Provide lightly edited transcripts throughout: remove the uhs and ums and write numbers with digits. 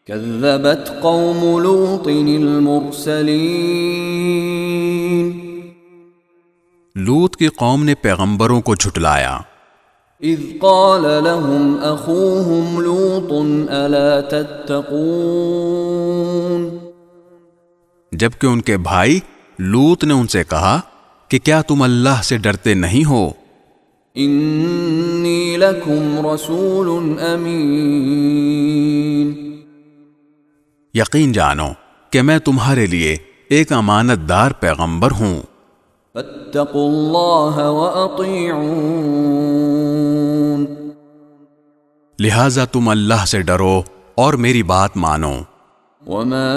كذبت قوم لوط المرسلين لوط کی قوم نے پیغمبروں کو جھٹلایا، اذ قال لهم اخوهم لوط الا تتقون جبکہ ان کے بھائی لوط نے ان سے کہا کہ کیا تم اللہ سے ڈرتے نہیں ہو؟ انی لکم رسول امین یقین جانو کہ میں تمہارے لیے ایک امانت دار پیغمبر ہوں، فاتقوا اللہ واطیعون لہذا تم اللہ سے ڈرو اور میری بات مانو۔ وما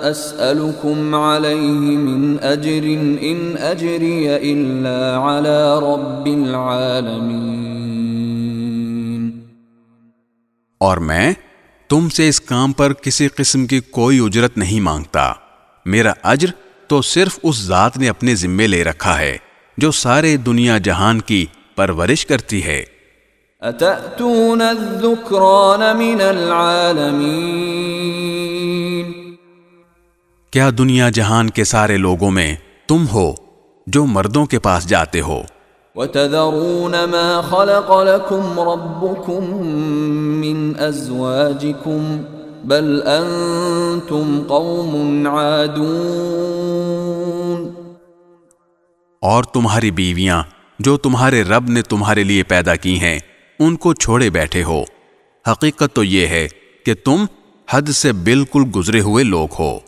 اسألكم علیہ من اجر ان اجری الا علی رب العالمین اور میں تم سے اس کام پر کسی قسم کی کوئی اجرت نہیں مانگتا، میرا اجر تو صرف اس ذات نے اپنے ذمے لے رکھا ہے جو سارے دنیا جہان کی پرورش کرتی ہے۔ اتأتون الذکران من العالمین کیا دنیا جہان کے سارے لوگوں میں تم ہو جو مردوں کے پاس جاتے ہو، وتذرون ما خلق لكم ربكم من ازواجكم بل انتم قوم عادون اور تمہاری بیویاں جو تمہارے رب نے تمہارے لیے پیدا کی ہیں ان کو چھوڑے بیٹھے ہو، حقیقت تو یہ ہے کہ تم حد سے بالکل گزرے ہوئے لوگ ہو۔